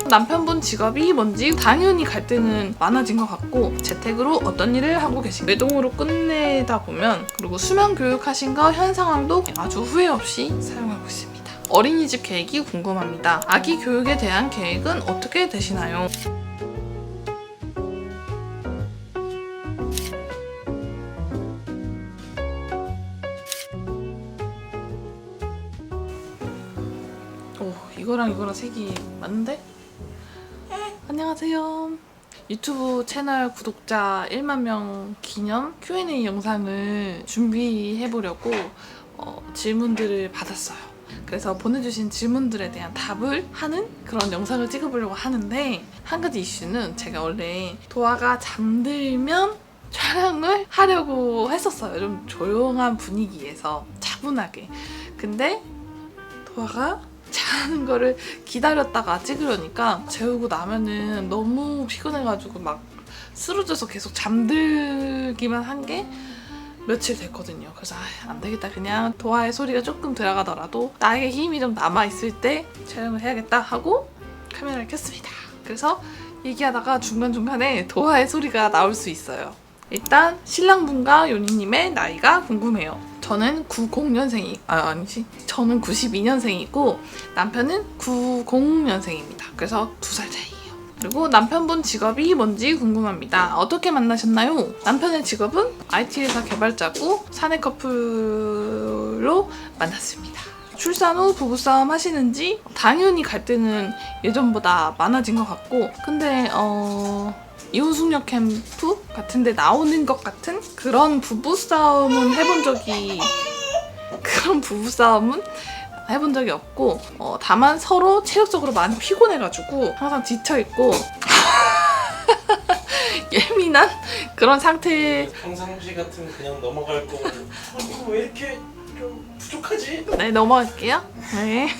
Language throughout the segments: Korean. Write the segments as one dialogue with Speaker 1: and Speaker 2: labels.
Speaker 1: 남편분 직업이 뭔지 당연히 갈등은 많아진 것 같고, 재택으로 어떤 일을 하고 계신가, 외동으로 끝내다 보면, 그리고 수면 교육하신 거 현 상황도 아주 후회 없이 사용하고 있습니다. 어린이집 계획이 궁금합니다. 아기 교육에 대한 계획은 어떻게 되시나요? 이거랑 색이 맞는데? 안녕하세요. 유튜브 채널 구독자 1만 명 기념 Q&A 영상을 준비해보려고 질문들을 받았어요. 그래서 보내주신 질문들에 대한 답을 하는 그런 영상을 찍어보려고 하는데, 한 가지 이슈는 제가 원래 도아가 잠들면 촬영을 하려고 했었어요. 좀 조용한 분위기에서 차분하게. 근데 도아가 자는 거를 기다렸다가 찍으려니까 재우고 나면은 너무 피곤해가지고 막 쓰러져서 계속 잠들기만 한 게 며칠 됐거든요. 그래서 안 되겠다, 그냥 도아의 소리가 조금 들어가더라도 나에게 힘이 좀 남아있을 때 촬영을 해야겠다 하고 카메라를 켰습니다. 그래서 얘기하다가 중간중간에 도아의 소리가 나올 수 있어요. 일단 신랑분과 요니님의 나이가 궁금해요. 저는 저는 92년생이고 남편은 90년생입니다. 그래서 2살 차이예요. 그리고 남편분 직업이 뭔지 궁금합니다. 어떻게 만나셨나요? 남편의 직업은 IT 회사 개발자고 사내 커플로 만났습니다. 출산 후 부부싸움 하시는지? 당연히 갈등은 예전보다 많아진 것 같고, 근데 이혼숙녀 캠프 같은데 나오는 것 같은 그런 부부싸움은 해본 적이 없고, 다만 서로 체력적으로 많이 피곤해가지고 항상 지쳐있고 예민한 그런 상태.
Speaker 2: 평상시 같으면 그냥 넘어갈 거고 왜 이렇게 좀 부족하지?
Speaker 1: 네, 넘어갈게요. 네.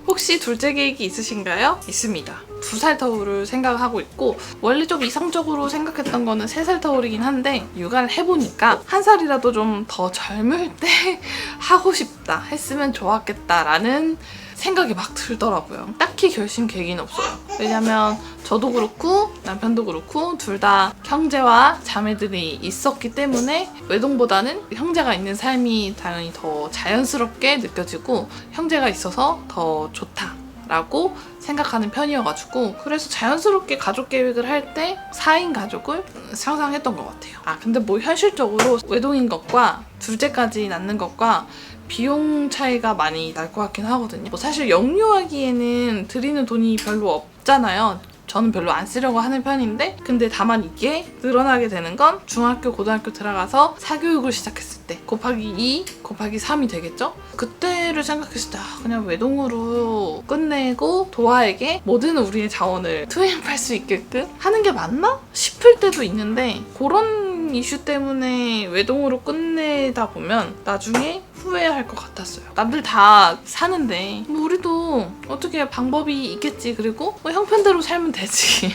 Speaker 1: 혹시 둘째 계획이 있으신가요? 있습니다. 2살 터울을 생각하고 있고, 원래 좀 이상적으로 생각했던 거는 3살 터울이긴 한데, 육아를 해보니까 1살이라도 좀 더 젊을 때 하고 싶다, 했으면 좋았겠다라는 생각이 막 들더라고요. 딱히 결심 계획은 없어요. 왜냐면 저도 그렇고 남편도 그렇고 둘 다 형제와 자매들이 있었기 때문에 외동보다는 형제가 있는 삶이 당연히 더 자연스럽게 느껴지고 형제가 있어서 더 좋다라고 생각하는 편이어가지고, 그래서 자연스럽게 가족 계획을 할 때 4인 가족을 상상했던 것 같아요. 근데 뭐 현실적으로 외동인 것과 둘째까지 낳는 것과 비용 차이가 많이 날 것 같긴 하거든요. 뭐 사실 영유아기에는 드리는 돈이 별로 없잖아요. 저는 별로 안 쓰려고 하는 편인데, 근데 다만 이게 늘어나게 되는 건 중학교, 고등학교 들어가서 사교육을 시작했을 때 곱하기 2, 곱하기 3이 되겠죠? 그때를 생각했을 때 그냥 외동으로 끝내고 도아에게 모든 우리의 자원을 투입할 수 있게끔 하는 게 맞나? 싶을 때도 있는데, 그런 이슈 때문에 외동으로 끝내다 보면 나중에 후회할 것 같았어요. 남들 다 사는데 뭐 우리도 어떻게 방법이 있겠지. 그리고 뭐 형편대로 살면 되지.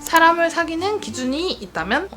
Speaker 1: 사람을 사귀는 기준이 있다면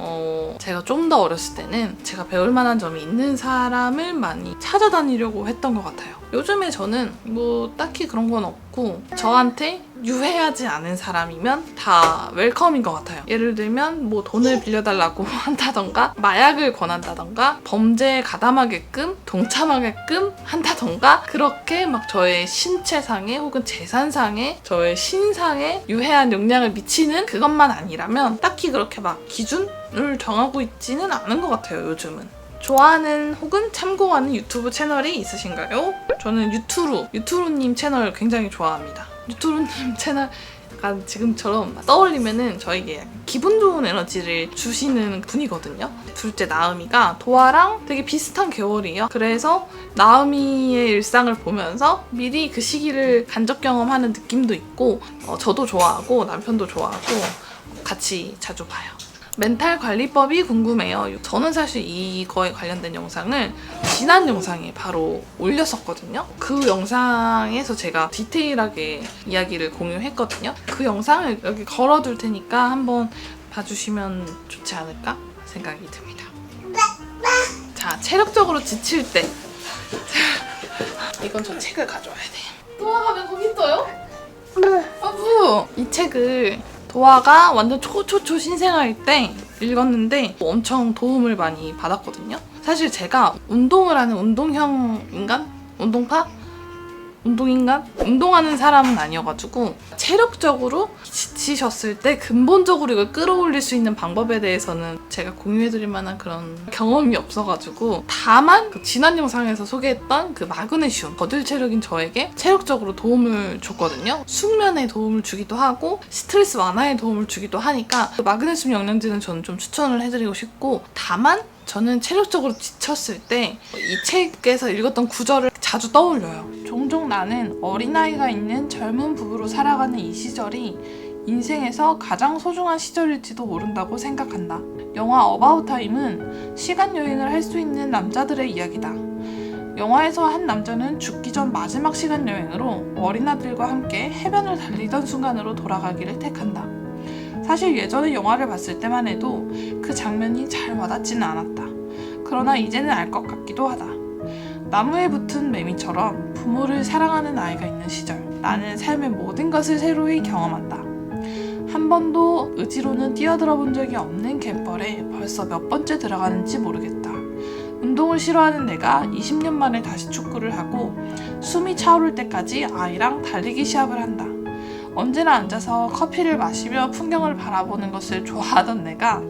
Speaker 1: 제가 좀 더 어렸을 때는 제가 배울 만한 점이 있는 사람을 많이 찾아다니려고 했던 것 같아요. 요즘에 저는 뭐 딱히 그런 건 없고, 저한테 유해하지 않은 사람이면 다 웰컴인 것 같아요. 예를 들면 뭐 돈을 빌려달라고 한다던가, 마약을 권한다던가, 범죄에 가담하게끔 동참하게끔 한다던가, 그렇게 막 저의 신체상에 혹은 재산상에 저의 신상에 유해한 영향을 미치는 그것만 아니라면 딱히 그렇게 막 기준을 정하고 있지는 않은 것 같아요. 요즘은. 좋아하는 혹은 참고하는 유튜브 채널이 있으신가요? 저는 유투루님 채널 굉장히 좋아합니다. 유투루님 채널 약간 지금처럼 떠올리면은 저에게 기분 좋은 에너지를 주시는 분이거든요. 둘째 나음이가 도아랑 되게 비슷한 계월이에요. 그래서 나음이의 일상을 보면서 미리 그 시기를 간접 경험하는 느낌도 있고, 저도 좋아하고 남편도 좋아하고 같이 자주 봐요. 멘탈 관리법이 궁금해요. 저는 사실 이거에 관련된 영상을 지난 영상에 바로 올렸었거든요. 그 영상에서 제가 디테일하게 이야기를 공유했거든요. 그 영상을 여기 걸어둘 테니까 한번 봐주시면 좋지 않을까 생각이 듭니다. 자, 체력적으로 지칠 때 이건 저 책을 가져와야 돼. 또 하면 거기 떠요? 아부! 이 책을 도아가 완전 초초초 신생아일 때 읽었는데 엄청 도움을 많이 받았거든요. 사실 제가 운동을 하는 운동형 인간? 운동파? 운동인간? 운동하는 사람은 아니어가지고 체력적으로 지치셨을 때 근본적으로 이걸 끌어올릴 수 있는 방법에 대해서는 제가 공유해드릴 만한 그런 경험이 없어가지고 다만 그 지난 영상에서 소개했던 그 마그네슘 거들 체력인 저에게 체력적으로 도움을 줬거든요. 숙면에 도움을 주기도 하고 스트레스 완화에 도움을 주기도 하니까 그 마그네슘 영양제는 저는 좀 추천을 해드리고 싶고 다만 저는 체력적으로 지쳤을 때 이 책에서 읽었던 구절을 자주 떠올려요. 종종 나는 어린아이가 있는 젊은 부부로 살아가는 이 시절이 인생에서 가장 소중한 시절일지도 모른다고 생각한다. 영화 어바웃 타임은 시간 여행을 할 수 있는 남자들의 이야기다. 영화에서 한 남자는 죽기 전 마지막 시간 여행으로 어린아들과 함께 해변을 달리던 순간으로 돌아가기를 택한다. 사실 예전에 영화를 봤을 때만 해도 그 장면이 잘 와닿지는 않았다. 그러나 이제는 알 것 같기도 하다. 나무에 붙은 매미처럼 부모를 사랑하는 아이가 있는 시절, 나는 삶의 모든 것을 새로이 경험한다. 한 번도 의지로는 뛰어들어 본 적이 없는 갯벌에 벌써 몇 번째 들어가는지 모르겠다. 운동을 싫어하는 내가 20년 만에 다시 축구를 하고 숨이 차오를 때까지 아이랑 달리기 시합을 한다. 언제나 앉아서 커피를 마시며 풍경을 바라보는 것을 좋아하던 내가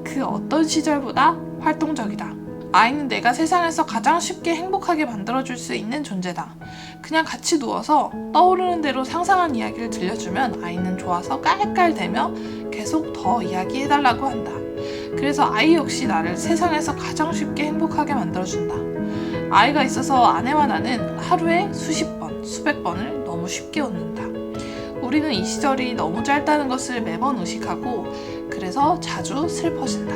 Speaker 1: 그 어떤 시절보다 활동적이다. 아이는 내가 세상에서 가장 쉽게 행복하게 만들어줄 수 있는 존재다. 그냥 같이 누워서 떠오르는 대로 상상한 이야기를 들려주면 아이는 좋아서 깔깔대며 계속 더 이야기해달라고 한다. 그래서 아이 역시 나를 세상에서 가장 쉽게 행복하게 만들어준다. 아이가 있어서 아내와 나는 하루에 수십 번, 수백 번을 너무 쉽게 웃는다. 우리는 이 시절이 너무 짧다는 것을 매번 의식하고 그래서 자주 슬퍼진다.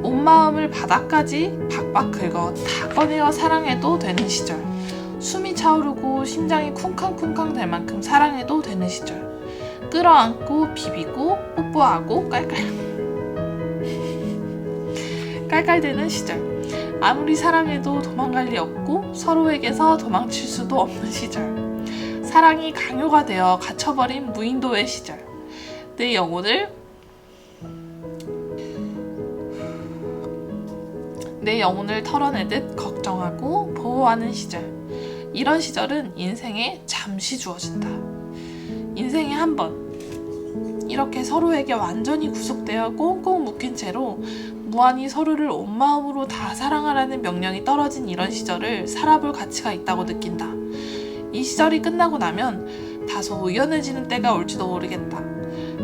Speaker 1: 온 마음을 바닥까지 박박 긁어 다 꺼내어 사랑해도 되는 시절. 숨이 차오르고 심장이 쿵쾅쿵쾅 될 만큼 사랑해도 되는 시절. 끌어안고 비비고 뽀뽀하고 깔깔대는 시절. 아무리 사랑해도 도망갈 리 없고 서로에게서 도망칠 수도 없는 시절. 사랑이 강요가 되어 갇혀버린 무인도의 시절. 내 영혼을 털어내듯 걱정하고 보호하는 시절. 이런 시절은 인생에 잠시 주어진다. 인생에 한 번 이렇게 서로에게 완전히 구속되어 꽁꽁 묶인 채로 무한히 서로를 온 마음으로 다 사랑하라는 명령이 떨어진 이런 시절을 살아볼 가치가 있다고 느낀다. 이 시절이 끝나고 나면 다소 의연해지는 때가 올지도 모르겠다.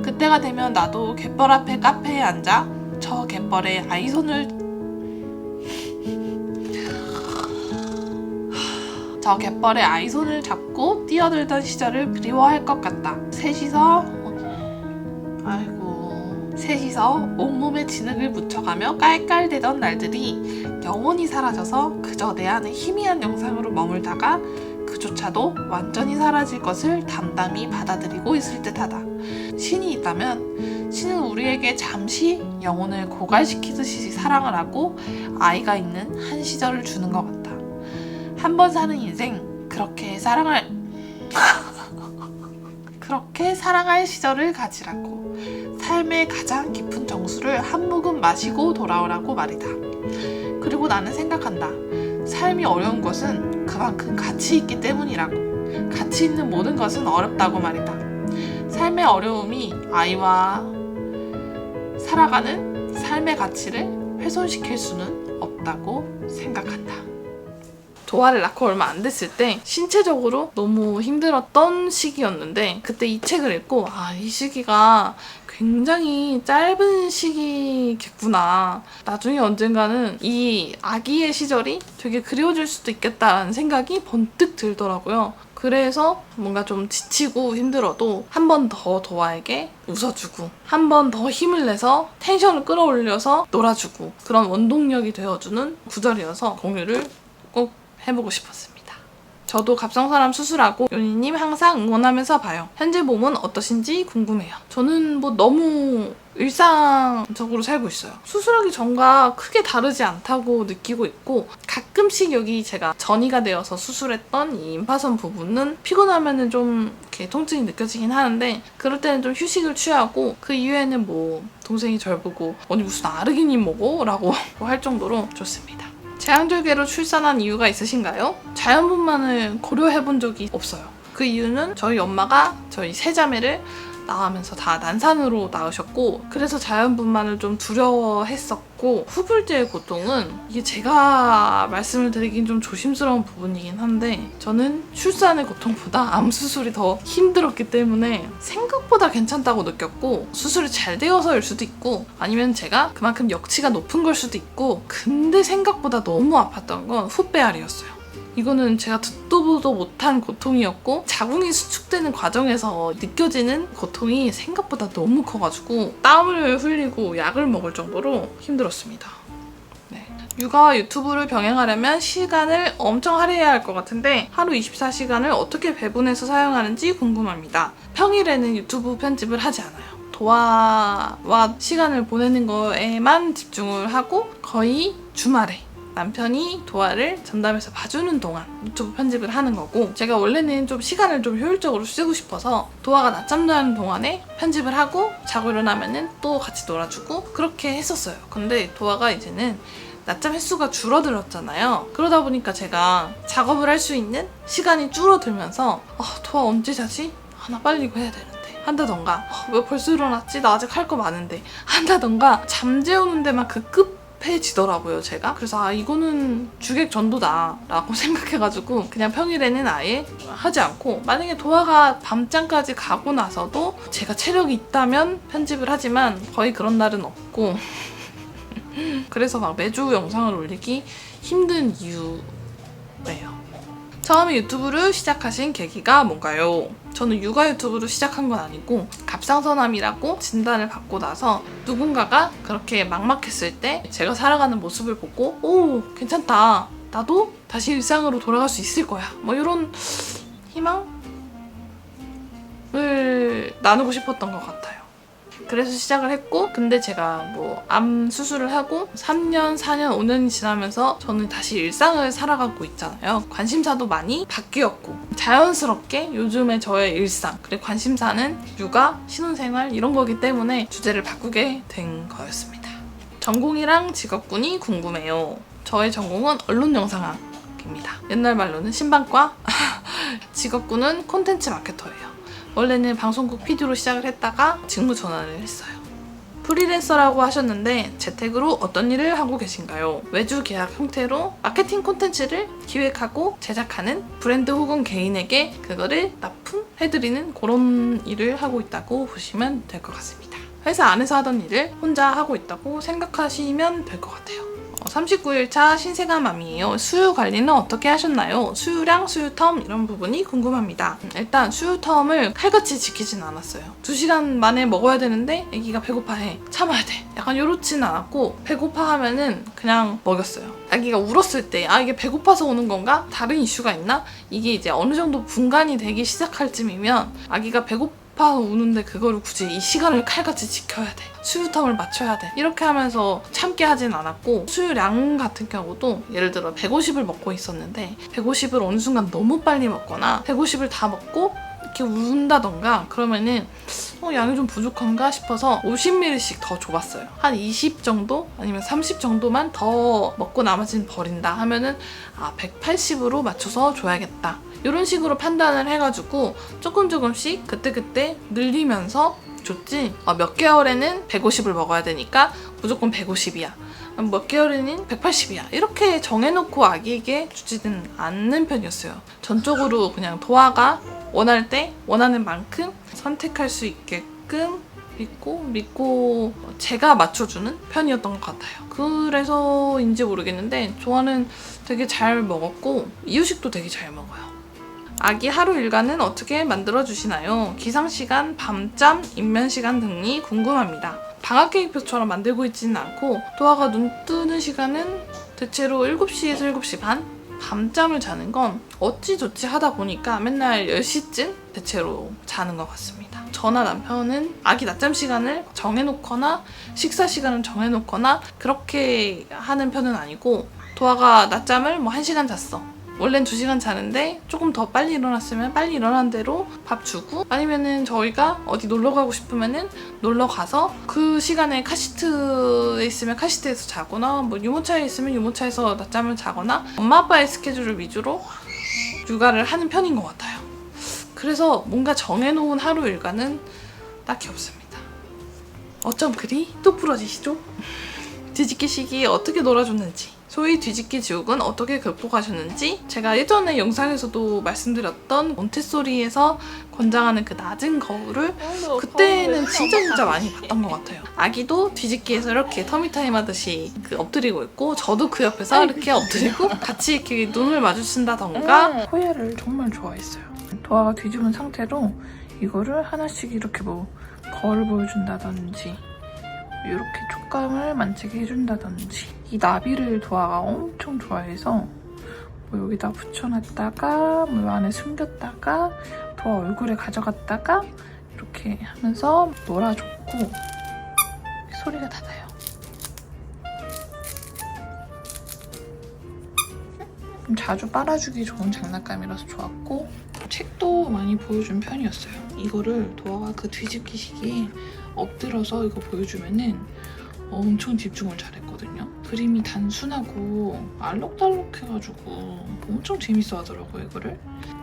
Speaker 1: 그때가 되면 나도 갯벌 앞에 카페에 앉아 저 갯벌에 아이손을 잡고 뛰어들던 시절을 그리워할 것 같다. 셋이서 온몸에 진흙을 묻혀가며 깔깔대던 날들이 영원히 사라져서 그저 내 안에 희미한 영상으로 머물다가 그조차도 완전히 사라질 것을 담담히 받아들이고 있을 듯하다. 신이 있다면 신은 우리에게 잠시 영혼을 고갈시키듯이 사랑을 하고 아이가 있는 한 시절을 주는 것 같다. 한 번 사는 인생, 그렇게 사랑할 시절을 가지라고. 삶의 가장 깊은 정수를 한 모금 마시고 돌아오라고 말이다. 그리고 나는 생각한다. 삶이 어려운 것은 그만큼 가치 있기 때문이라고. 가치 있는 모든 것은 어렵다고 말이다. 삶의 어려움이 아이와 살아가는 삶의 가치를 훼손시킬 수는 없다고 생각한다. 도아를 낳고 얼마 안 됐을 때 신체적으로 너무 힘들었던 시기였는데 그때 이 책을 읽고 이 시기가 굉장히 짧은 시기겠구나. 나중에 언젠가는 이 아기의 시절이 되게 그리워질 수도 있겠다라는 생각이 번뜩 들더라고요. 그래서 뭔가 좀 지치고 힘들어도 한 번 더 도아에게 웃어주고 한 번 더 힘을 내서 텐션을 끌어올려서 놀아주고 그런 원동력이 되어주는 구절이어서 공유를 꼭 해보고 싶었습니다. 저도 갑상선암 수술하고 요니님 항상 응원하면서 봐요. 현재 몸은 어떠신지 궁금해요. 저는 너무 일상적으로 살고 있어요. 수술하기 전과 크게 다르지 않다고 느끼고 있고 가끔씩 여기 제가 전이가 되어서 수술했던 이 임파선 부분은 피곤하면은 좀 이렇게 통증이 느껴지긴 하는데 그럴 때는 좀 휴식을 취하고 그 이후에는 뭐 동생이 절 보고 언니 무슨 아르기닌 먹어? 라고 할 정도로 좋습니다. 제왕절개로 출산한 이유가 있으신가요? 자연분만을 고려해본 적이 없어요. 그 이유는 저희 엄마가 저희 세 자매를 낳으면서 다 난산으로 낳으셨고 그래서 자연분만을 좀 두려워했었고 후불제의 고통은 이게 제가 말씀을 드리긴 좀 조심스러운 부분이긴 한데 저는 출산의 고통보다 암 수술이 더 힘들었기 때문에 생각보다 괜찮다고 느꼈고 수술이 잘 되어서일 수도 있고 아니면 제가 그만큼 역치가 높은 걸 수도 있고 근데 생각보다 너무 아팠던 건 후배알이었어요. 이거는 제가 듣도 보도 못한 고통이었고 자궁이 수축되는 과정에서 느껴지는 고통이 생각보다 너무 커가지고 땀을 흘리고 약을 먹을 정도로 힘들었습니다. 네. 육아와 유튜브를 병행하려면 시간을 엄청 할애해야 할 것 같은데 하루 24시간을 어떻게 배분해서 사용하는지 궁금합니다. 평일에는 유튜브 편집을 하지 않아요. 도화와 시간을 보내는 거에만 집중을 하고 거의 주말에 남편이 도화를 전담해서 봐주는 동안 유튜브 편집을 하는 거고 제가 원래는 좀 시간을 좀 효율적으로 쓰고 싶어서 도화가 낮잠 자는 동안에 편집을 하고 자고 일어나면은 또 같이 놀아주고 그렇게 했었어요. 근데 도화가 이제는 낮잠 횟수가 줄어들었잖아요. 그러다 보니까 제가 작업을 할 수 있는 시간이 줄어들면서 도화 언제 자지? 나 빨리 이거 해야 되는데 한다던가 왜 벌써 일어났지? 나 아직 할 거 많은데 한다던가 잠 재우는 데만 급해지더라고요 제가. 그래서 이거는 주객 전도다 라고 생각해가지고 그냥 평일에는 아예 하지 않고 만약에 도화가 밤잠까지 가고 나서도 제가 체력이 있다면 편집을 하지만 거의 그런 날은 없고 그래서 막 매주 영상을 올리기 힘든 이유예요. 처음에 유튜브를 시작하신 계기가 뭔가요? 저는 육아 유튜브로 시작한 건 아니고 갑상선암이라고 진단을 받고 나서 누군가가 그렇게 막막했을 때 제가 살아가는 모습을 보고 오 괜찮다 나도 다시 일상으로 돌아갈 수 있을 거야 뭐 이런 희망을 나누고 싶었던 것 같아요. 그래서 시작을 했고 근데 제가 뭐 암 수술을 하고 3년, 4년, 5년이 지나면서 저는 다시 일상을 살아가고 있잖아요. 관심사도 많이 바뀌었고 자연스럽게 요즘의 저의 일상 그리고 관심사는 육아, 신혼생활 이런 거기 때문에 주제를 바꾸게 된 거였습니다. 전공이랑 직업군이 궁금해요. 저의 전공은 언론영상학입니다. 옛날 말로는 신방과 직업군은 콘텐츠 마케터예요. 원래는 방송국 PD로 시작을 했다가 직무 전환을 했어요. 프리랜서라고 하셨는데 재택으로 어떤 일을 하고 계신가요? 외주 계약 형태로 마케팅 콘텐츠를 기획하고 제작하는 브랜드 혹은 개인에게 그거를 납품해드리는 그런 일을 하고 있다고 보시면 될 것 같습니다. 회사 안에서 하던 일을 혼자 하고 있다고 생각하시면 될 것 같아요. 39일차 신생아맘이에요. 수유 관리는 어떻게 하셨나요? 수유량, 수유텀 이런 부분이 궁금합니다. 일단 수유텀을 칼같이 지키진 않았어요. 2시간 만에 먹어야 되는데 아기가 배고파해. 참아야 돼. 약간 요렇진 않았고 배고파하면은 그냥 먹였어요. 아기가 울었을 때 이게 배고파서 오는 건가? 다른 이슈가 있나? 이게 이제 어느 정도 분간이 되기 시작할 쯤이면 아기가 배고파 우는데 그거를 굳이 이 시간을 칼같이 지켜야 돼. 수유텀을 맞춰야 돼. 이렇게 하면서 참게 하진 않았고 수유량 같은 경우도 예를 들어 150을 먹고 있었는데 150을 어느 순간 너무 빨리 먹거나 150을 다 먹고 이렇게 운다던가 그러면은 양이 좀 부족한가 싶어서 50ml씩 더 줘봤어요. 한 20 정도 아니면 30 정도만 더 먹고 나머지는 버린다 하면은 180으로 맞춰서 줘야겠다. 이런 식으로 판단을 해가지고 조금씩 그때그때 늘리면서 줬지. 몇 개월에는 150을 먹어야 되니까 무조건 150이야. 몇 개월에는 180이야. 이렇게 정해놓고 아기에게 주지는 않는 편이었어요. 전적으로 그냥 도화가 원할 때 원하는 만큼 선택할 수 있게끔 믿고 제가 맞춰주는 편이었던 것 같아요. 그래서인지 모르겠는데 조화는 되게 잘 먹었고 이유식도 되게 잘 먹어요. 아기 하루 일과는 어떻게 만들어주시나요? 기상시간, 밤잠, 입면시간 등이 궁금합니다. 방학 계획표처럼 만들고 있지는 않고 도화가 눈 뜨는 시간은 대체로 7시에서 7시 반? 밤잠을 자는 건 어찌저찌 하다 보니까 맨날 10시쯤 대체로 자는 것 같습니다. 저나 남편은 아기 낮잠 시간을 정해놓거나 식사 시간을 정해놓거나 그렇게 하는 편은 아니고 도화가 낮잠을 1시간 잤어. 원래는 2시간 자는데 조금 더 빨리 일어났으면 빨리 일어난 대로 밥 주고, 아니면은 저희가 어디 놀러 가고 싶으면은 놀러 가서 그 시간에 카시트에 있으면 카시트에서 자거나 뭐 유모차에 있으면 유모차에서 낮잠을 자거나 엄마 아빠의 스케줄을 위주로 육아를 하는 편인 것 같아요. 그래서 뭔가 정해놓은 하루 일과는 딱히 없습니다. 어쩜 그리 또 부러지시죠? 뒤집기 시기에 어떻게 놀아줬는지, 소위 뒤집기 지옥은 어떻게 극복하셨는지, 제가 예전에 영상에서도 말씀드렸던 몬테소리에서 권장하는 그 낮은 거울을 그때는 진짜 많이 봤던 것 같아요. 아기도 뒤집기에서 이렇게 터미타임 하듯이 그 엎드리고 있고, 저도 그 옆에서 이렇게 엎드리고 같이 이렇게 눈을 마주친다던가. 호야를 정말 좋아했어요. 도화가 뒤집은 상태로 이거를 하나씩 이렇게 뭐 거울을 보여준다든지 이렇게 촉감을 만지게 해준다든지, 이 나비를 도화가 엄청 좋아해서 뭐 여기다 붙여놨다가 뭐 안에 숨겼다가 도화 얼굴에 가져갔다가 이렇게 하면서 놀아줬고, 소리가 닫아요. 좀 자주 빨아주기 좋은 장난감이라서 좋았고, 책도 많이 보여준 편이었어요. 이거를 도화가 그 뒤집기 시기에 엎드려서 이거 보여주면은 엄청 집중을 잘했거든요. 그림이 단순하고 알록달록해가지고 엄청 재밌어 하더라고요, 이거를.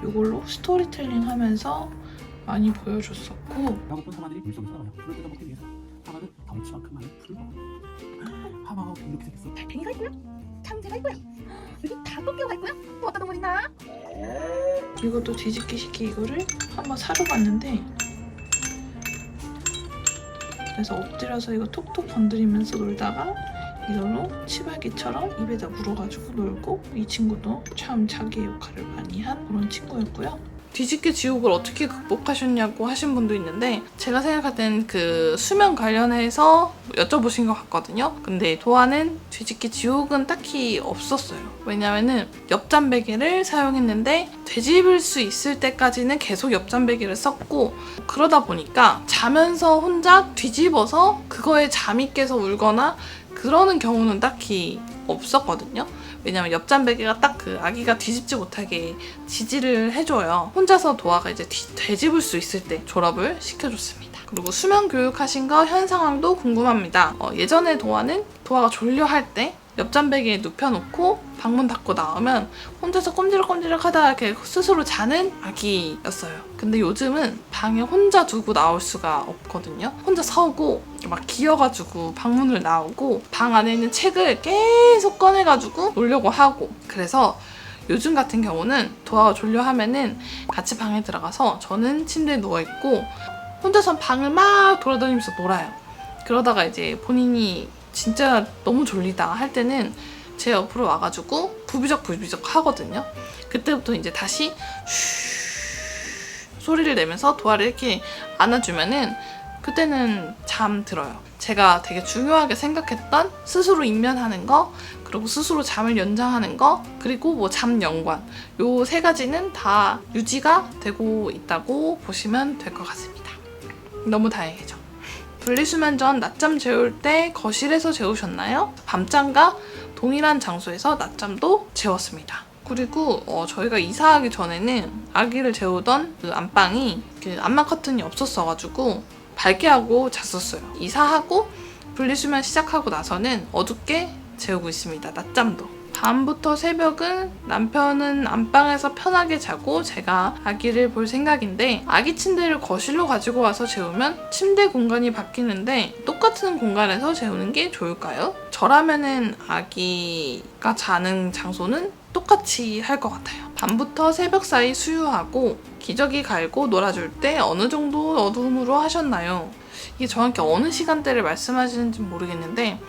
Speaker 1: 이걸로 스토리텔링 하면서 많이 보여줬었고.
Speaker 3: 배고픈 하마들이 물속에 살아가며 풀을 뜯어먹기 위해서 하마는 덩치와 큰 마늘 풀을 먹어. 하마가 이렇게 생겼어.
Speaker 4: 달팽이가 있고요. 참새가 있고요. 여기 닭도끼가 있고요. 또 어떤 동물 있나?
Speaker 1: 이것도 뒤집기 시기 이거를 한번 사줘봤는데, 그래서 엎드려서 이거 톡톡 건드리면서 놀다가 이걸로 치발기처럼 입에다 물어가지고 놀고, 이 친구도 참 자기의 역할을 많이 한 그런 친구였고요. 뒤집기 지옥을 어떻게 극복하셨냐고 하신 분도 있는데, 제가 생각할 땐 그 수면 관련해서 여쭤보신 것 같거든요. 근데 도화는 뒤집기 지옥은 딱히 없었어요. 왜냐면은 옆잠 베개를 사용했는데 되짚을 수 있을 때까지는 계속 옆잠 베개를 썼고, 그러다 보니까 자면서 혼자 뒤집어서 그거에 잠이 깨서 울거나 그러는 경우는 딱히 없었거든요. 왜냐면 옆잠 베개가 딱 그 아기가 뒤집지 못하게 지지를 해줘요. 혼자서 도화가 이제 되짚을 수 있을 때 졸업을 시켜줬습니다. 그리고 수면 교육하신 거 현 상황도 궁금합니다. 예전에 도화가 졸려할 때 옆잠 베개에 눕혀놓고 방문 닫고 나오면 혼자서 꼼지락꼼지락 하다가 이렇게 스스로 자는 아기였어요. 근데 요즘은 방에 혼자 두고 나올 수가 없거든요. 혼자 서고 막 기어가지고 방문을 나오고 방 안에 있는 책을 계속 꺼내가지고 놀려고 하고, 그래서 요즘 같은 경우는 도화가 졸려하면은 같이 방에 들어가서 저는 침대에 누워있고 혼자서 방을 막 돌아다니면서 놀아요. 그러다가 이제 본인이 진짜 너무 졸리다 할 때는 제 옆으로 와가지고 부비적 하거든요. 그때부터 이제 다시 쉬 소리를 내면서 도화를 이렇게 안아주면은 그때는 잠 들어요. 제가 되게 중요하게 생각했던 스스로 입면하는 거, 그리고 스스로 잠을 연장하는 거, 그리고 뭐 잠 연관, 요 3가지는 다 유지가 되고 있다고 보시면 될 것 같습니다. 너무 다행이죠. 분리수면 전 낮잠 재울 때 거실에서 재우셨나요? 밤잠과 동일한 장소에서 낮잠도 재웠습니다. 그리고 저희가 이사하기 전에는 아기를 재우던 그 안방이 그 안마 커튼이 없었어가지고 밝게 하고 잤었어요. 이사하고 분리수면 시작하고 나서는 어둡게 재우고 있습니다. 낮잠도. 밤부터 새벽은 남편은 안방에서 편하게 자고 제가 아기를 볼 생각인데, 아기 침대를 거실로 가지고 와서 재우면 침대 공간이 바뀌는데 똑같은 공간에서 재우는 게 좋을까요? 저라면은 아기가 자는 장소는 똑같이 할 것 같아요. 밤부터 새벽 사이 수유하고 기저귀 갈고 놀아줄 때 어느 정도 어둠으로 하셨나요? 이게 정확히 어느 시간대를 말씀하시는지 모르겠는데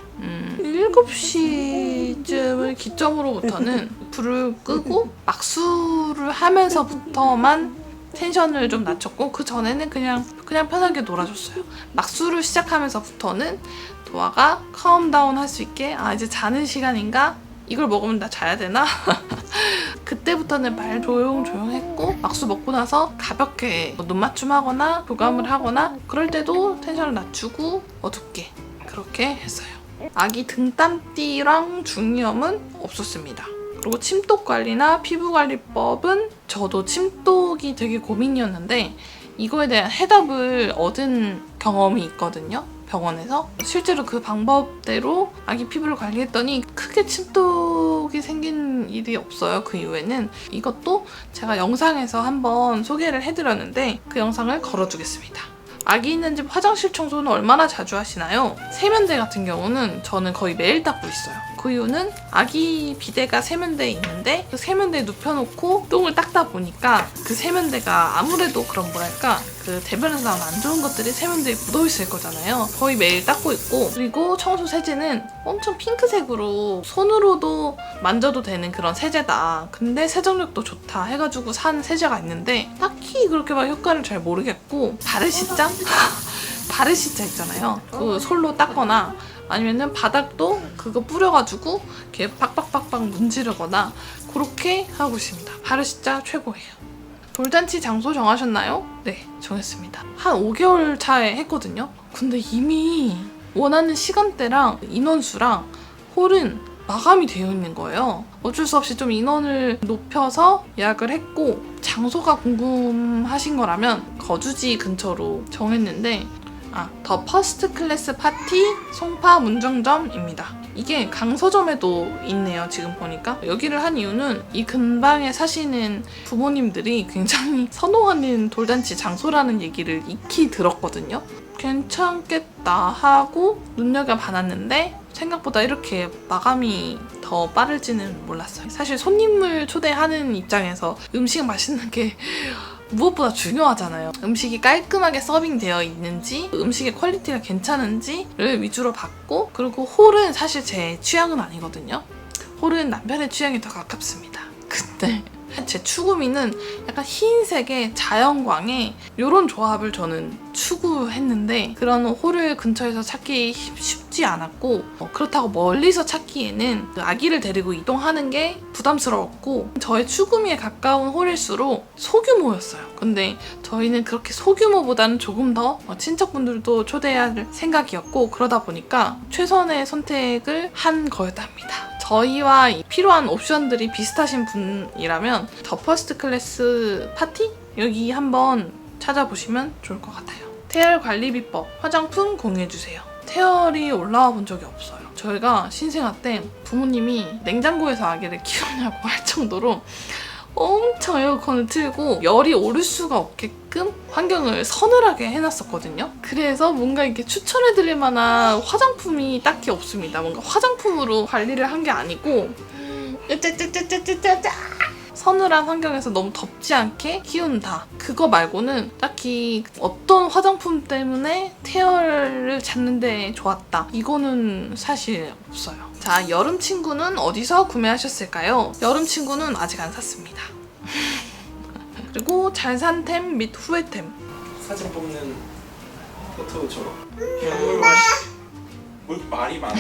Speaker 1: 7시쯤을 기점으로부터는 불을 끄고 막수를 하면서부터만 텐션을 좀 낮췄고, 그 전에는 그냥 편하게 놀아줬어요. 막수를 시작하면서부터는 도화가 캄다운 할 수 있게, 이제 자는 시간인가? 이걸 먹으면 나 자야 되나? 그때부터는 말 조용조용 했고, 막수 먹고 나서 가볍게 눈 맞춤하거나 교감을 하거나 그럴 때도 텐션을 낮추고 어둡게 그렇게 했어요. 아기 등땀띠랑 중이염은 없었습니다. 그리고 침독 관리나 피부 관리법은 저도 침독이 되게 고민이었는데 이거에 대한 해답을 얻은 경험이 있거든요. 병원에서 실제로 그 방법대로 아기 피부를 관리했더니 크게 침독이 생긴 일이 없어요. 그 이후에는. 이것도 제가 영상에서 한번 소개를 해드렸는데 그 영상을 걸어두겠습니다. 아기 있는 집 화장실 청소는 얼마나 자주 하시나요? 세면대 같은 경우는 저는 거의 매일 닦고 있어요. 그 이유는 아기 비데가 세면대에 있는데 그 세면대에 눕혀놓고 똥을 닦다 보니까 그 세면대가 아무래도 그런 뭐랄까 그 대변에서 나온 안 좋은 것들이 세면대에 묻어있을 거잖아요. 거의 매일 닦고 있고 그리고 청소 세제는 엄청 핑크색으로 손으로도 만져도 되는 그런 세제다. 근데 세정력도 좋다 해가지고 산 세제가 있는데 딱히 그렇게 막 효과를 잘 모르겠고 바르시자? 바르시자 있잖아요. 그 솔로 닦거나 아니면은 바닥도 그거 뿌려가지고 이렇게 빡빡빡빡 문지르거나 그렇게 하고 있습니다. 바르시자 최고예요. 돌잔치 장소 정하셨나요? 네, 정했습니다. 한 5개월 차에 했거든요. 근데 이미 원하는 시간대랑 인원수랑 홀은 마감이 되어 있는 거예요. 어쩔 수 없이 좀 인원을 높여서 예약을 했고 장소가 궁금하신 거라면 거주지 근처로 정했는데 더 퍼스트 클래스 파티 송파 문정점입니다. 이게 강서점에도 있네요. 지금 보니까. 여기를 한 이유는 이 근방에 사시는 부모님들이 굉장히 선호하는 돌잔치 장소라는 얘기를 익히 들었거든요. 괜찮겠다 하고 눈여겨봤는데 생각보다 이렇게 마감이 더 빠를지는 몰랐어요. 사실 손님을 초대하는 입장에서 음식 맛있는 게 무엇보다 중요하잖아요. 음식이 깔끔하게 서빙되어 있는지 음식의 퀄리티가 괜찮은지를 위주로 봤고 그리고 홀은 사실 제 취향은 아니거든요. 홀은 남편의 취향이 더 가깝습니다. 근데 제 추구미는 약간 흰색의 자연광에 이런 조합을 저는 추구했는데 그런 홀을 근처에서 찾기 쉽지 않았고 그렇다고 멀리서 찾기에는 아기를 데리고 이동하는 게 부담스러웠고 저의 추구미에 가까운 홀일수록 소규모였어요. 근데 저희는 그렇게 소규모보다는 조금 더 친척분들도 초대해야 할 생각이었고 그러다 보니까 최선의 선택을 한 거였답니다. 저희와 필요한 옵션들이 비슷하신 분이라면 더 퍼스트 클래스 파티? 여기 한번 찾아보시면 좋을 것 같아요. 태열 관리 비법, 화장품 공유해주세요. 태열이 올라와 본 적이 없어요. 저희가 신생아 때 부모님이 냉장고에서 아기를 키우냐고 할 정도로 엄청 에어컨을 틀고 열이 오를 수가 없게끔 환경을 서늘하게 해놨었거든요. 그래서 뭔가 이렇게 추천해드릴 만한 화장품이 딱히 없습니다. 뭔가 화장품으로 관리를 한 게 아니고 서늘한 환경에서 너무 덥지 않게 키운다. 그거 말고는 딱히 어떤 화장품 때문에 태열을 잡는 데 좋았다. 이거는 사실 없어요. 자, 여름 친구는 어디서 구매하셨을까요? 여름 친구는 아직 안 샀습니다. 그리고 잘 산 템 및 후회템.
Speaker 2: 사진 뽑는 포토처럼 뭘 말이 많아.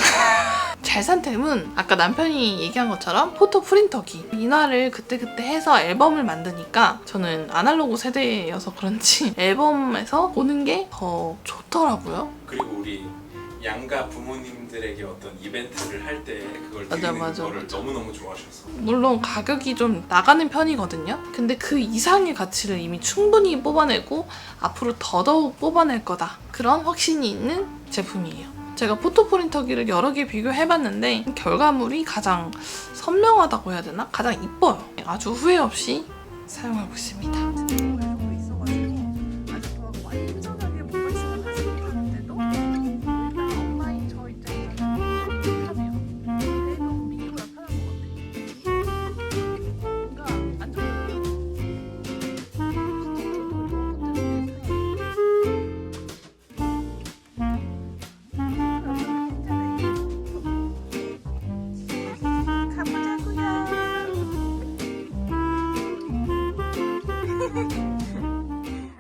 Speaker 1: 잘 산 템은 아까 남편이 얘기한 것처럼 포토 프린터기. 인화를 그때그때 해서 앨범을 만드니까 저는 아날로그 세대여서 그런지 앨범에서 보는 게 더 좋더라고요.
Speaker 2: 그리고 우리 양가 부모님들에게 어떤 이벤트를 할 때 그걸 드리는
Speaker 1: 맞아.
Speaker 2: 거를 너무너무 좋아하셨어.
Speaker 1: 물론 가격이 좀 나가는 편이거든요. 근데 그 이상의 가치를 이미 충분히 뽑아내고 앞으로 더더욱 뽑아낼 거다. 그런 확신이 있는 제품이에요. 제가 포토 프린터기를 여러 개 비교해봤는데 결과물이 가장 선명하다고 해야 되나? 가장 이뻐요. 아주 후회 없이 사용하고 있습니다.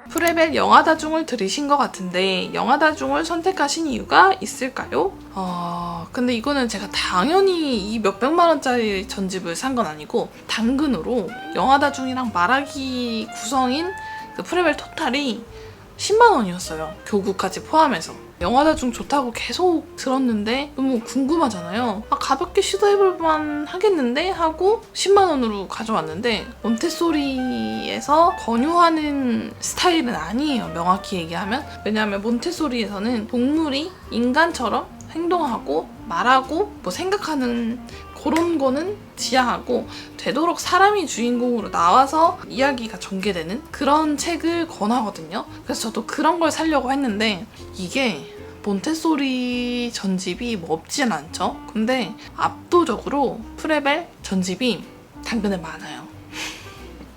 Speaker 1: 프레벨 영화다중을 들으신 것 같은데 영화다중을 선택하신 이유가 있을까요? 근데 이거는 제가 당연히 이 몇백만 원짜리 전집을 산 건 아니고 당근으로 영화다중이랑 말하기 구성인 그 프레벨 토탈이 10만 원이었어요. 교구까지 포함해서. 영화다중 좋다고 계속 들었는데 너무 궁금하잖아요. 가볍게 시도해볼 만 하겠는데 하고 10만 원으로 가져왔는데 몬테소리에서 권유하는 스타일은 아니에요. 명확히 얘기하면. 왜냐하면 몬테소리에서는 동물이 인간처럼 행동하고 말하고 뭐 생각하는 그런 거는 지향하고 되도록 사람이 주인공으로 나와서 이야기가 전개되는 그런 책을 권하거든요. 그래서 저도 그런 걸 사려고 했는데 이게 몬테소리 전집이 뭐 없진 않죠. 근데 압도적으로 프레벨 전집이 당근에 많아요.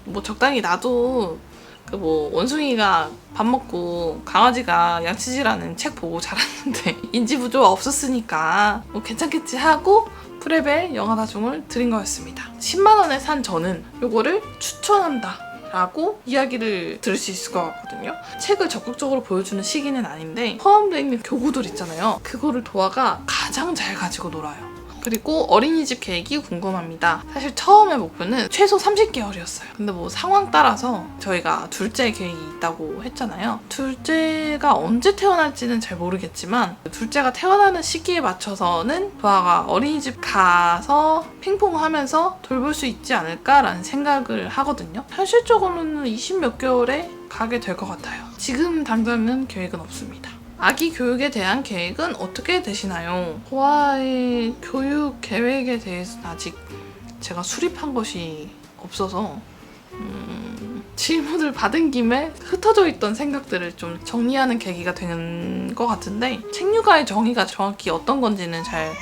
Speaker 1: 뭐 적당히 나도 그 뭐 원숭이가 밥 먹고 강아지가 양치질하는 책 보고 자랐는데 인지 부조가 없었으니까 뭐 괜찮겠지 하고 프레벨 영화다중을 드린 거였습니다. 10만 원에 산 저는 요거를 추천한다 라고 이야기를 들을 수 있을 것 같거든요. 책을 적극적으로 보여주는 시기는 아닌데 포함되어 있는 교구들 있잖아요. 그거를 도화가 가장 잘 가지고 놀아요. 그리고 어린이집 계획이 궁금합니다. 사실 처음에 목표는 최소 30개월이었어요. 근데 뭐 상황 따라서 저희가 둘째 계획이 있다고 했잖아요. 둘째가 언제 태어날지는 잘 모르겠지만 둘째가 태어나는 시기에 맞춰서는 도아가 어린이집 가서 핑퐁하면서 돌볼 수 있지 않을까라는 생각을 하거든요. 현실적으로는 20몇 개월에 가게 될 것 같아요. 지금 당장은 계획은 없습니다. 아기 교육에 대한 계획은 어떻게 되시나요? 도아의 교육 계획에 대해서는 아직 제가 수립한 것이 없어서 질문을 받은 김에 흩어져 있던 생각들을 좀 정리하는 계기가 되는 것 같은데 책 육아의 정의가 정확히 어떤 건지는 잘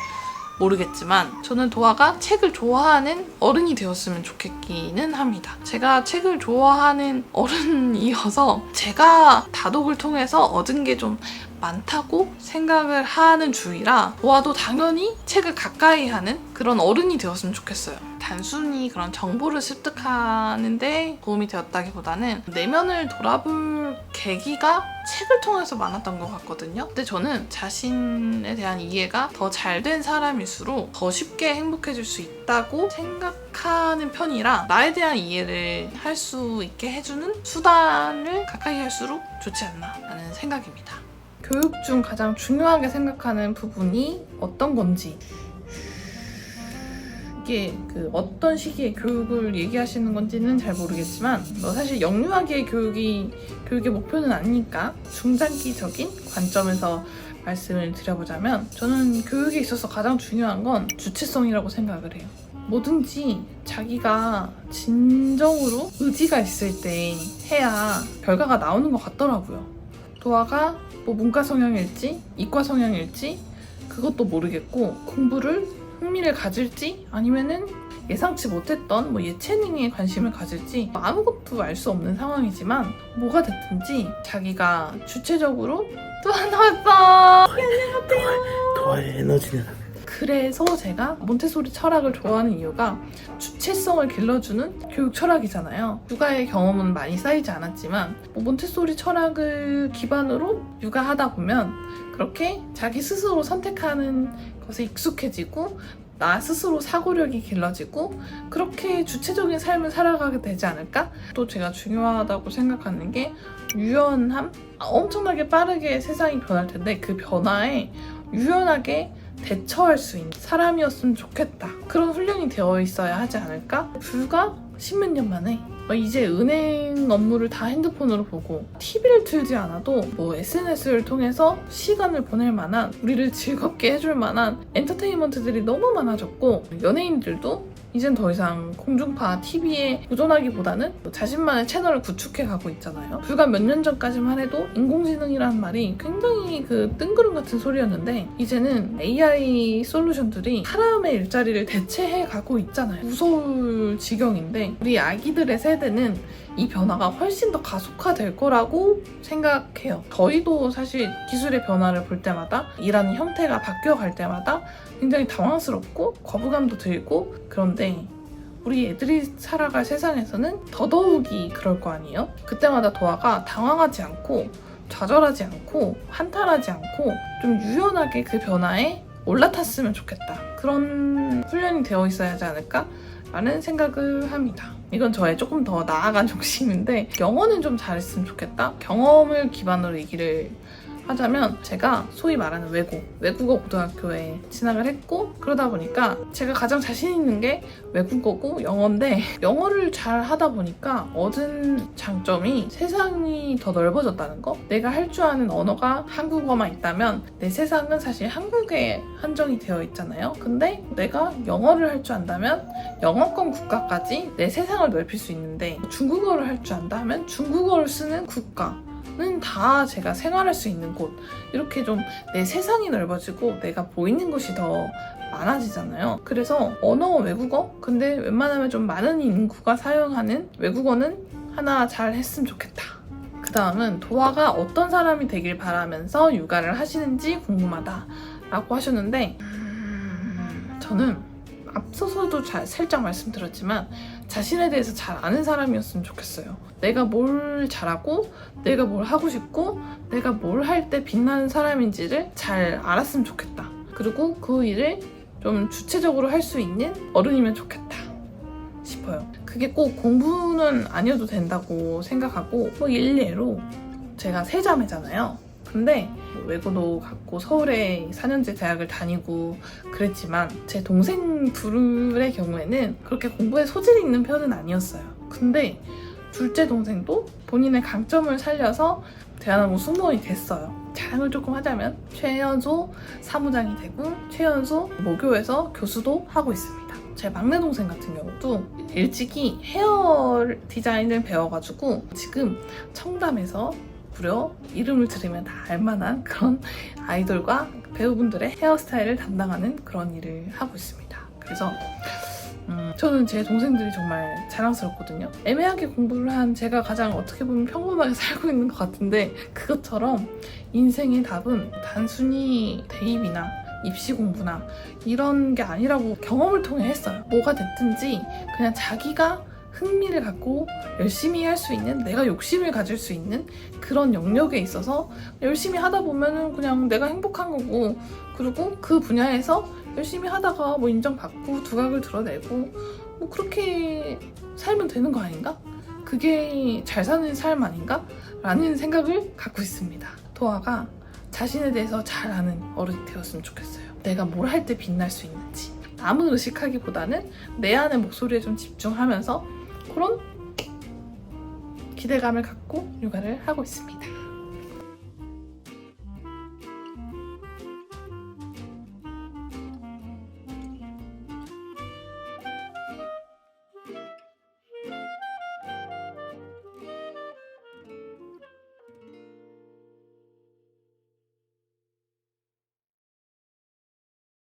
Speaker 1: 모르겠지만 저는 도아가 책을 좋아하는 어른이 되었으면 좋겠기는 합니다. 제가 책을 좋아하는 어른이어서 제가 다독을 통해서 얻은 게 좀 많다고 생각을 하는 주의라 도아도 당연히 책을 가까이 하는 그런 어른이 되었으면 좋겠어요. 단순히 그런 정보를 습득하는데 도움이 되었다기보다는 내면을 돌아볼 계기가 책을 통해서 많았던 것 같거든요. 근데 저는 자신에 대한 이해가 더 잘 된 사람일수록 더 쉽게 행복해질 수 있다고 생각하는 편이라 나에 대한 이해를 할 수 있게 해주는 수단을 가까이 할수록 좋지 않나 라는 생각입니다. 교육 중 가장 중요하게 생각하는 부분이 어떤 건지 이게 그 어떤 시기에 교육을 얘기하시는 건지는 잘 모르겠지만 사실 영유아기의 교육의 목표는 아니니까 중장기적인 관점에서 말씀을 드려보자면 저는 교육에 있어서 가장 중요한 건 주체성이라고 생각을 해요. 뭐든지 자기가 진정으로 의지가 있을 때 해야 결과가 나오는 것 같더라고요. 도아가 뭐 문과 성향일지 이과 성향일지 그것도 모르겠고 공부를 흥미를 가질지 아니면은 예상치 못했던 뭐 예체능에 관심을 가질지 아무것도 알 수 없는 상황이지만 뭐가 됐든지 자기가 주체적으로 또 나왔어.
Speaker 3: 도화의 에너지는
Speaker 1: 그래서 제가 몬테소리 철학을 좋아하는 이유가 주체성을 길러주는 교육 철학이잖아요. 육아의 경험은 많이 쌓이지 않았지만 몬테소리 철학을 기반으로 육아하다 보면 그렇게 자기 스스로 선택하는 것에 익숙해지고 나 스스로 사고력이 길러지고 그렇게 주체적인 삶을 살아가게 되지 않을까? 또 제가 중요하다고 생각하는 게 유연함? 엄청나게 빠르게 세상이 변할 텐데 그 변화에 유연하게 대처할 수 있는 사람이었으면 좋겠다. 그런 훈련이 되어 있어야 하지 않을까? 불과 십몇 년 만에 이제 은행 업무를 다 핸드폰으로 보고 TV를 틀지 않아도 뭐 SNS를 통해서 시간을 보낼 만한 우리를 즐겁게 해줄 만한 엔터테인먼트들이 너무 많아졌고 연예인들도 이젠 더 이상 공중파 TV에 도전하기보다는 자신만의 채널을 구축해 가고 있잖아요. 불과 몇 년 전까지만 해도 인공지능이라는 말이 굉장히 그 뜬구름 같은 소리였는데 이제는 AI 솔루션들이 사람의 일자리를 대체해 가고 있잖아요. 무서울 지경인데 우리 아기들의 세대는 이 변화가 훨씬 더 가속화될 거라고 생각해요. 저희도 사실 기술의 변화를 볼 때마다 일하는 형태가 바뀌어갈 때마다 굉장히 당황스럽고 거부감도 들고 그런데 우리 애들이 살아갈 세상에서는 더더욱이 그럴 거 아니에요? 그때마다 도아가 당황하지 않고 좌절하지 않고 한탄하지 않고 좀 유연하게 그 변화에 올라탔으면 좋겠다. 그런 훈련이 되어 있어야 하지 않을까? 라는 생각을 합니다. 이건 저의 조금 더 나아간 욕심인데 영어는 좀 잘했으면 좋겠다. 경험을 기반으로 얘기를 하자면 제가 소위 말하는 외국어 고등학교에 진학을 했고 그러다 보니까 제가 가장 자신 있는 게 외국어고 영어인데 영어를 잘 하다 보니까 얻은 장점이 세상이 더 넓어졌다는 거. 내가 할 줄 아는 언어가 한국어만 있다면 내 세상은 사실 한국에 한정이 되어 있잖아요. 근데 내가 영어를 할 줄 안다면 영어권 국가까지 내 세상을 넓힐 수 있는데 중국어를 할 줄 안다면 중국어를 쓰는 국가 는 다 제가 생활할 수 있는 곳. 이렇게 좀 내 세상이 넓어지고 내가 보이는 곳이 더 많아지잖아요. 그래서 언어 외국어? 근데 웬만하면 좀 많은 인구가 사용하는 외국어는 하나 잘 했으면 좋겠다. 그 다음은 도아가 어떤 사람이 되길 바라면서 육아를 하시는지 궁금하다 라고 하셨는데 저는 앞서서도 살짝 말씀드렸지만 자신에 대해서 잘 아는 사람이었으면 좋겠어요. 내가 뭘 잘하고 내가 뭘 하고 싶고 내가 뭘 할 때 빛나는 사람인지를 잘 알았으면 좋겠다. 그리고 그 일을 좀 주체적으로 할 수 있는 어른이면 좋겠다 싶어요. 그게 꼭 공부는 아니어도 된다고 생각하고 뭐 일례로 제가 세 자매잖아요. 근데 외고도 갔고 서울에 4년제 대학을 다니고 그랬지만 제 동생 둘의 경우에는 그렇게 공부에 소질이 있는 편은 아니었어요. 근데 둘째 동생도 본인의 강점을 살려서 대한항공 승무원이 됐어요. 자랑을 조금 하자면 최연소 사무장이 되고 최연소 모교에서 교수도 하고 있습니다. 제 막내 동생 같은 경우도 일찍이 헤어 디자인을 배워가지고 지금 청담에서 무려 이름을 들으면 다 알만한 그런 아이돌과 배우분들의 헤어스타일을 담당하는 그런 일을 하고 있습니다. 그래서 저는 제 동생들이 정말 자랑스럽거든요. 애매하게 공부를 한 제가 가장 어떻게 보면 평범하게 살고 있는 것 같은데 그것처럼 인생의 답은 단순히 대입이나 입시 공부나 이런 게 아니라고 경험을 통해 했어요. 뭐가 됐든지 그냥 자기가 흥미를 갖고 열심히 할 수 있는, 내가 욕심을 가질 수 있는 그런 영역에 있어서 열심히 하다 보면은 그냥 내가 행복한 거고, 그리고 그 분야에서 열심히 하다가 뭐 인정받고 두각을 드러내고 뭐 그렇게 살면 되는 거 아닌가? 그게 잘 사는 삶 아닌가? 라는 생각을 갖고 있습니다. 도아가 자신에 대해서 잘 아는 어른이 되었으면 좋겠어요. 내가 뭘 할 때 빛날 수 있는지 남을 의식하기보다는 내 안의 목소리에 좀 집중하면서 그런 기대감을 갖고 육아를 하고 있습니다.